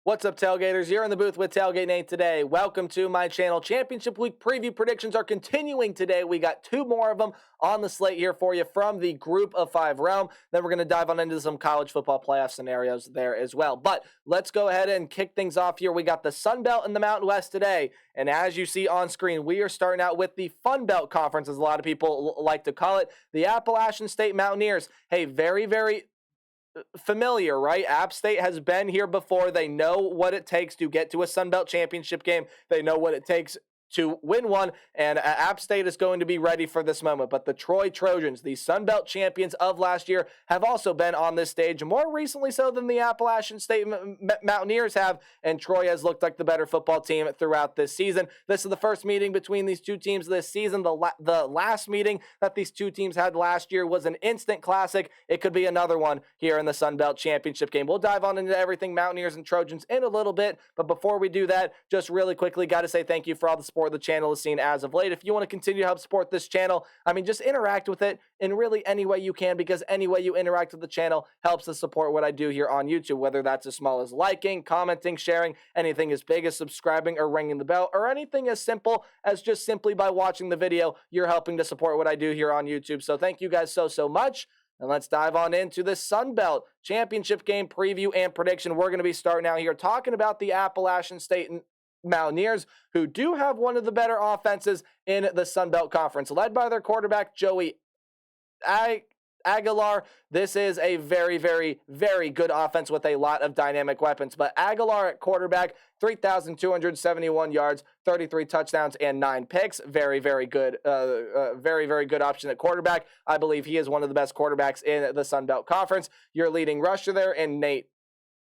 What's up, Tailgaters? You're in the booth with Tailgate Nate today. Welcome to my channel. Championship Week preview predictions are continuing today. We got two more of them on the slate here for you from the Group of Five realm. Then we're going to dive on into some college football playoff scenarios there as well. But let's go ahead and kick things off here. We got the Sun Belt and the Mountain West today. And as you see on screen, we are starting out with the Fun Belt Conference, as a lot of people like to call it. The Appalachian State Mountaineers. Hey, very familiar, right? App State has been here before. They know what it takes to get to a Sun Belt championship game. They know what it takes to win one, and App State is going to be ready for this moment. But the Troy Trojans, the Sun Belt champions of last year, have also been on this stage, more recently so than the Appalachian State Mountaineers have, and Troy has looked like the better football team throughout this season. This is the first meeting between these two teams this season. The last meeting that these two teams had last year was an instant classic. It could be another one here in the Sun Belt championship game. We'll dive on into everything Mountaineers and Trojans in a little bit, but before we do that, just really quickly, got to say thank you for all the support the channel has seen as of late. If you want to continue to help support this channel, just interact with it in really any way you can, because any way you interact with the channel helps to support what I do here on YouTube, whether that's as small as liking, commenting, sharing, anything as big as subscribing or ringing the bell, or anything as simple as just simply by watching the video, you're helping to support what I do here on YouTube. So thank you guys so much. And let's dive on into the Sun Belt Championship game preview and prediction. We're going to be starting out here talking about the Appalachian State Mountaineers, who do have one of the better offenses in the Sun Belt Conference, led by their quarterback, Joey Aguilar. This is a very good offense with a lot of dynamic weapons. But Aguilar at quarterback, 3,271 yards, 33 touchdowns, and 9 picks. Very good. Very good option at quarterback. I believe he is one of the best quarterbacks in the Sun Belt Conference. Your leading rusher there in Nate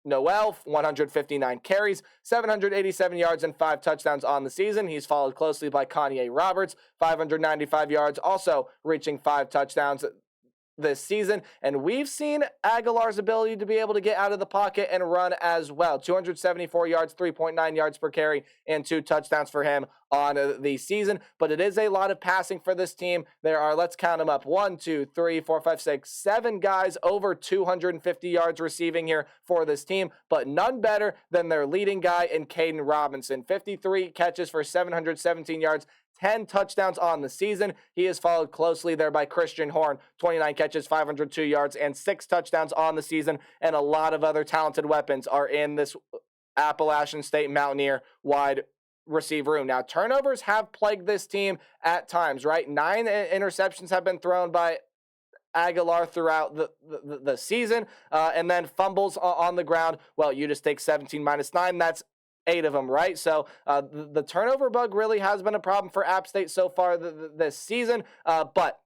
Noel, 159 carries, 787 yards, and 5 touchdowns on the season. He's followed closely by Kanye Roberts, 595 yards, also reaching 5 touchdowns this season. And we've seen Aguilar's ability to be able to get out of the pocket and run as well. 274 yards, 3.9 yards per carry, and 2 touchdowns for him on the season. But it is a lot of passing for this team. There are, let's count them up, 1, 2, 3, 4, 5, 6, 7 guys over 250 yards receiving here for this team, but none better than their leading guy in Caden Robinson. 53 catches for 717 yards, 10 touchdowns on the season. He is followed closely there by Christian Horn, 29 catches, 502 yards, and 6 touchdowns on the season. And a lot of other talented weapons are in this Appalachian State Mountaineer wide receiver room. Now, turnovers have plagued this team at times, right? 9 interceptions have been thrown by Aguilar throughout the season, and then fumbles on the ground. Well, you just take 17 minus 9. That's 8 of them, right? So the turnover bug really has been a problem for App State so far this season, but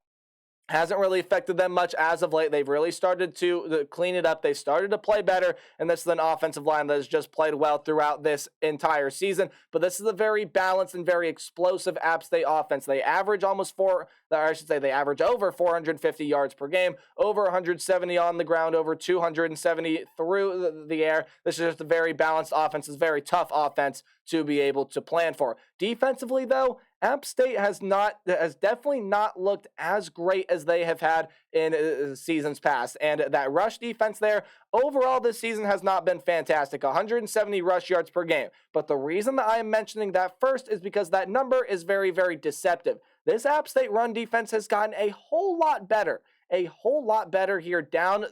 hasn't really affected them much as of late. They've really started to clean it up. They started to play better, and this is an offensive line that has just played well throughout this entire season. But this is a very balanced and very explosive App State offense. They average they average over 450 yards per game, over 170 on the ground, over 270 through the air. This is just a very balanced offense. It's a very tough offense to be able to plan for. Defensively, though, App State has definitely not looked as great as they have had in seasons past. And that rush defense there, overall this season has not been fantastic. 170 rush yards per game. But the reason that I am mentioning that first is because that number is very deceptive. This App State run defense has gotten a whole lot better here down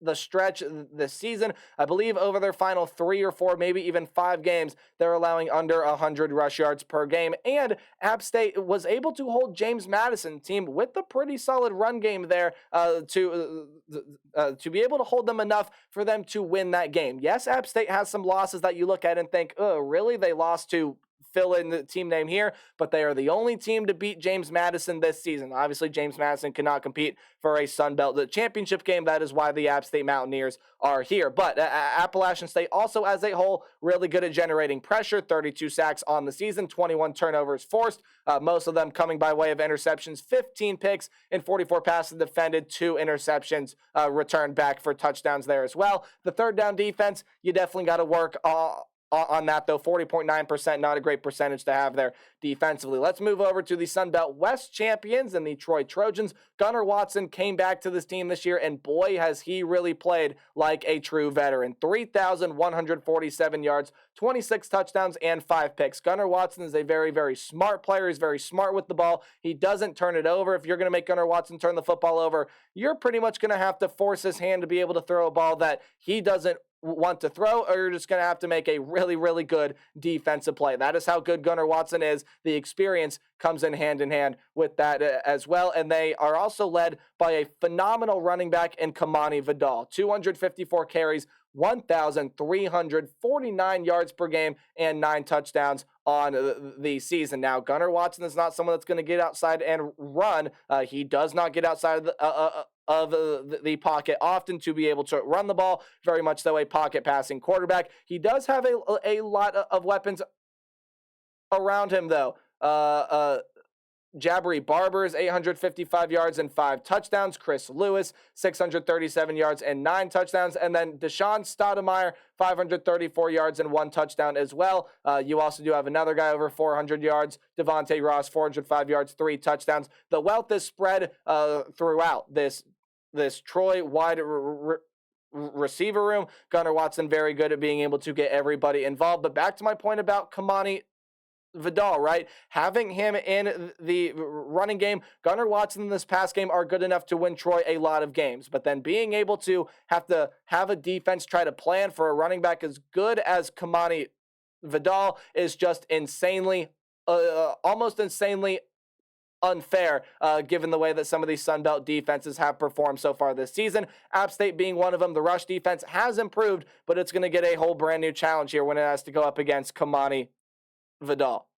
the stretch this season. I believe over their final 3 or 4, maybe even 5 games, they're allowing under 100 rush yards per game. And App State was able to hold James Madison team with a pretty solid run game there to be able to hold them enough for them to win that game. Yes, App State has some losses that you look at and think, oh, really? They lost to fill in the team name here, but they are the only team to beat James Madison this season. Obviously, James Madison cannot compete for a Sun Belt championship game. That is why the App State Mountaineers are here. But Appalachian State also as a whole really good at generating pressure. 32 sacks on the season, 21 turnovers forced, most of them coming by way of interceptions, 15 picks and 44 passes defended, 2 interceptions returned back for touchdowns there as well. The third down defense, you definitely got to work on that, though. 40.9%, not a great percentage to have there defensively. Let's move over to the Sun Belt West champions and the Troy Trojans. Gunnar Watson came back to this team this year, and boy, has he really played like a true veteran. 3,147 yards, 26 touchdowns, and 5 picks. Gunnar Watson is a very, very smart player. He's very smart with the ball. He doesn't turn it over. If you're going to make Gunnar Watson turn the football over, you're pretty much going to have to force his hand to be able to throw a ball that he doesn't want to throw, or you're just going to have to make a really, really good defensive play. That is how good Gunnar Watson is. The experience comes in hand with that as well. And they are also led by a phenomenal running back in Kamani Vidal. 254 carries, 1,349 yards per game, and 9 touchdowns on the season. Now, Gunnar Watson is not someone that's going to get outside and run. He does not get outside of the pocket often to be able to run the ball, very much so a pocket passing quarterback. He does have a lot of weapons around him, though. Jabari Barber's 855 yards and 5 touchdowns. Chris Lewis, 637 yards and 9 touchdowns. And then Deshaun Stoudemire, 534 yards and 1 touchdown as well. You also do have another guy over 400 yards. Devontae Ross, 405 yards, 3 touchdowns. The wealth is spread throughout this Troy wide receiver room. Gunnar Watson very good at being able to get everybody involved. But back to my point about Kamani Vidal, right? Having him in the running game, Gunnar Watson in this pass game are good enough to win Troy a lot of games. But then being able to have a defense try to plan for a running back as good as Kamani Vidal is just insanely, almost insanely unfair, given the way that some of these Sun Belt defenses have performed so far this season. App State being one of them. The rush defense has improved, but it's going to get a whole brand new challenge here when it has to go up against Kamani Vidal.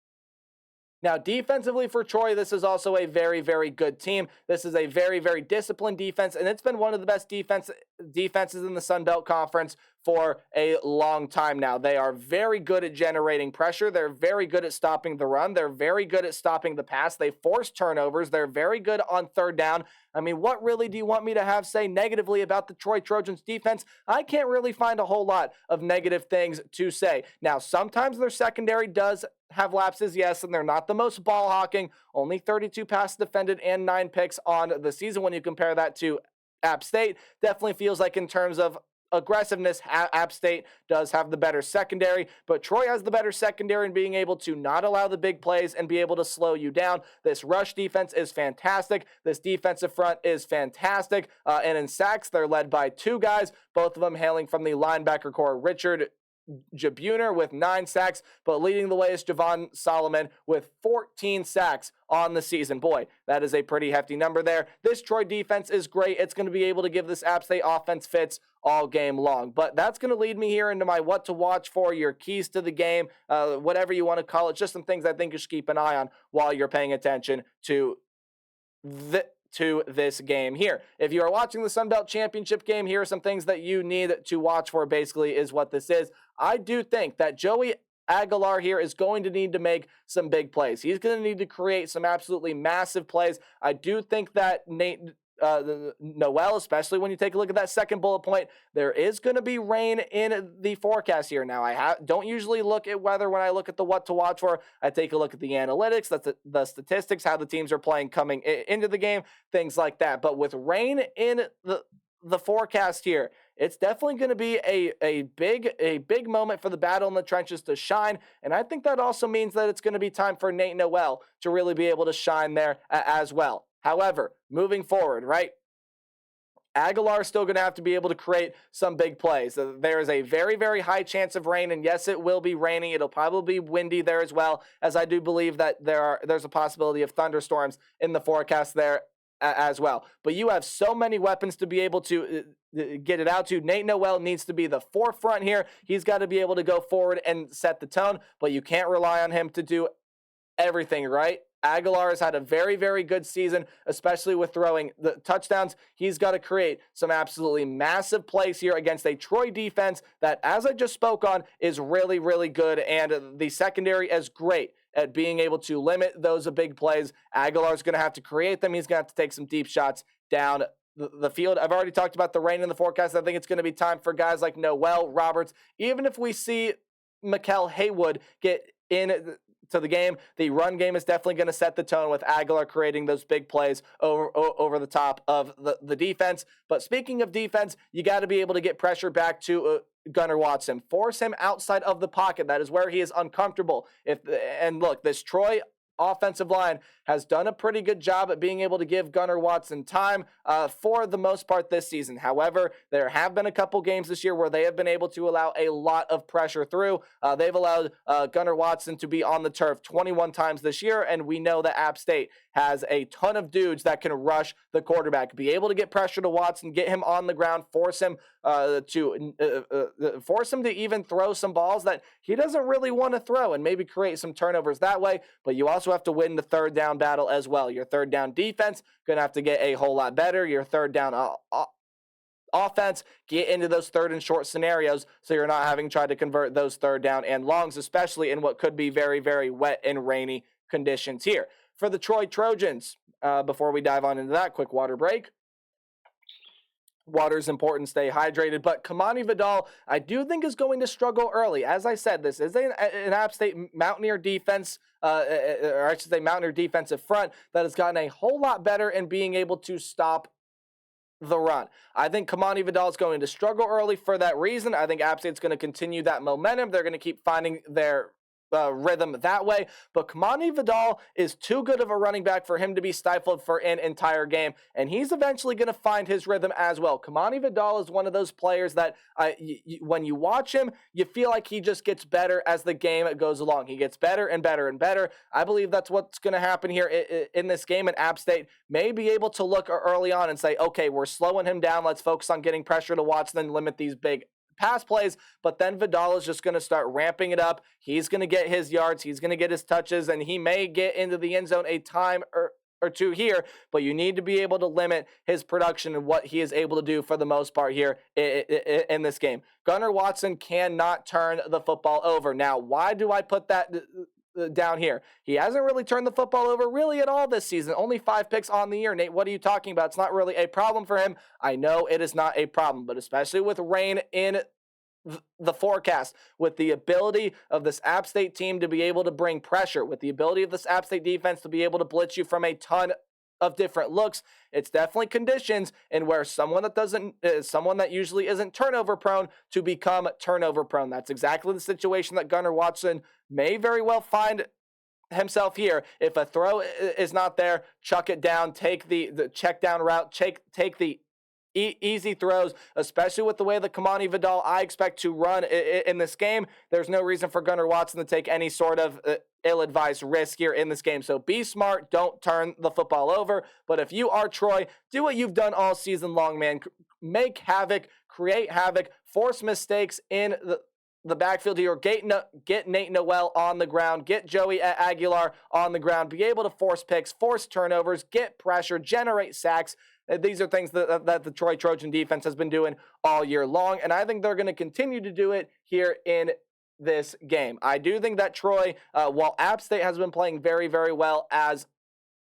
Now, defensively for Troy, this is also a very, very good team. This is a very, very disciplined defense, and it's been one of the best defenses in the Sun Belt Conference for a long time now. They are very good at generating pressure. They're very good at stopping the run. They're very good at stopping the pass. They force turnovers. They're very good on third down. I mean, what really do you want me to have say negatively about the Troy Trojans defense? I can't really find a whole lot of negative things to say. Now, sometimes their secondary does have lapses, yes, and they're not the most ball hawking. Only 32 passes defended and 9 picks on the season when you compare that to App State. Definitely feels like in terms of aggressiveness, App State does have the better secondary, but Troy has the better secondary in being able to not allow the big plays and be able to slow you down. This rush defense is fantastic. This defensive front is fantastic. And in sacks, they're led by 2 guys, both of them hailing from the linebacker core. Richard Jabuner with 9 sacks, but leading the way is Javon Solomon with 14 sacks on the season. Boy, that is a pretty hefty number there. This Troy defense is great. It's going to be able to give this App State offense fits all game long. But that's going to lead me here into my what to watch for, your keys to the game, whatever you want to call it, just some things I think you should keep an eye on while you're paying attention to this game here. If you are watching the Sun Belt Championship game, here are some things that you need to watch for, basically, is what this is. I do think that Joey Aguilar here is going to need to make some big plays. He's going to need to create some absolutely massive plays. I do think that Noel, especially when you take a look at that second bullet point, there is going to be rain in the forecast here. Now, I don't usually look at weather when I look at the what to watch for. I take a look at the analytics, that's the statistics, how the teams are playing coming into the game, things like that. But with rain in the forecast here, it's definitely going to be a big moment for the battle in the trenches to shine, and I think that also means that it's going to be time for Nate Noel to really be able to shine there as well. However, moving forward, right, Aguilar is still going to have to be able to create some big plays. There is a very, very high chance of rain, and yes, it will be raining. It'll probably be windy there as well, as I do believe that there's a possibility of thunderstorms in the forecast there as well. But you have so many weapons to be able to get it out to. Nate Noel needs to be the forefront here. He's got to be able to go forward and set the tone, but you can't rely on him to do everything, right? Aguilar has had a very, very good season, especially with throwing the touchdowns. He's got to create some absolutely massive plays here against a Troy defense that, as I just spoke on, is really, really good, and the secondary is great at being able to limit those big plays. Aguilar's going to have to create them. He's going to have to take some deep shots down the field. I've already talked about the rain in the forecast. I think it's going to be time for guys like Noel, Roberts. Even if we see Mykal Haywood get in to the game, the run game is definitely going to set the tone with Aguilar creating those big plays over the top of the defense. But speaking of defense, you got to be able to get pressure back to Gunnar Watson. Force him outside of the pocket. That is where he is uncomfortable. And look, this Troy offensive line has done a pretty good job at being able to give Gunnar Watson time for the most part this season. However, there have been a couple games this year where they have been able to allow a lot of pressure through. They've allowed Gunnar Watson to be on the turf 21 times this year, and we know that App State has a ton of dudes that can rush the quarterback. Be able to get pressure to Watson, get him on the ground, force him to even throw some balls that he doesn't really want to throw, and maybe create some turnovers that way. But you also have to win the third down battle as well. Your third down defense going to have to get a whole lot better. Your third down offense, get into those third and short scenarios so you're not having tried to convert those third down and longs, especially in what could be very, very wet and rainy conditions here. For the Troy Trojans, before we dive on into that, quick water break. Water is important, stay hydrated, but Kamani Vidal, I do think, is going to struggle early. As I said, this is an App State Mountaineer defense, or I should say Mountaineer defensive front that has gotten a whole lot better in being able to stop the run. I think Kamani Vidal is going to struggle early for that reason. I think App State's going to continue that momentum. They're going to keep finding their rhythm that way, but Kamani Vidal is too good of a running back for him to be stifled for an entire game, and he's eventually going to find his rhythm as well. Kamani Vidal is one of those players that when you watch him, you feel like he just gets better as the game goes along. He gets better and better and better. I believe that's what's going to happen here in this game, and App State may be able to look early on and say, okay, we're slowing him down. Let's focus on getting pressure to Watson and limit these big pass plays, but then Vidal is just going to start ramping it up. He's going to get his yards, he's going to get his touches, and he may get into the end zone a time or two here, but you need to be able to limit his production and what he is able to do for the most part here in this game. Gunnar Watson cannot turn the football over. Now, why do I put that down here? He hasn't really turned the football over really at all this season. Only 5 picks on the year. Nate, what are you talking about? It's not really a problem for him. I know it is not a problem, but especially with rain in the forecast, with the ability of this App State team to be able to bring pressure, with the ability of this App State defense to be able to blitz you from a ton of different looks, it's definitely conditions in where someone that usually isn't turnover prone to become turnover prone. That's exactly the situation that Gunnar Watson may very well find himself here. If a throw is not there, chuck it down, take the check down route, take the easy throws, especially with the way that Kamani Vidal I expect to run in this game. There's no reason for Gunnar Watson to take any sort of ill-advised risk here in this game. So be smart. Don't turn the football over. But if you are Troy, do what you've done all season long, man. Make havoc, create havoc, force mistakes in the backfield here. Get Nate Noel on the ground. Get Joey Aguilar on the ground. Be able to force picks, force turnovers, get pressure, generate sacks. These are things that the Troy Trojan defense has been doing all year long, and I think they're going to continue to do it here in this game. I do think that Troy, while App State has been playing very, very well as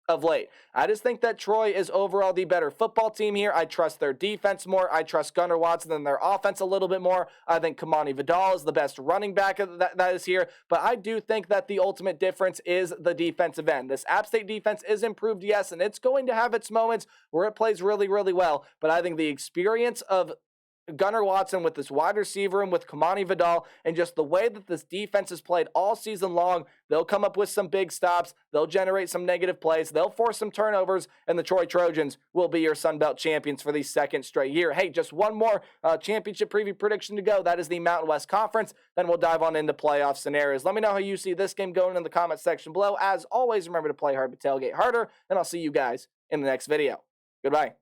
of late, I just think that Troy is overall the better football team here. I trust their defense more. I trust Gunnar Watson than their offense a little bit more. I think Kamani Vidal is the best running back that is here, but I do think that the ultimate difference is the defensive end. This App State defense is improved, yes, and it's going to have its moments where it plays really, really well, but I think the experience of Gunnar Watson with this wide receiver and with Kamani Vidal and just the way that this defense has played all season long, they'll come up with some big stops, they'll generate some negative plays, they'll force some turnovers, and the Troy Trojans will be your Sun Belt champions for the second straight year. Hey, just one more championship preview prediction to go. That is the Mountain West Conference. Then we'll dive on into playoff scenarios. Let me know how you see this game going in the comment section below. As always, remember to play hard but tailgate harder, and I'll see you guys in the next video. Goodbye.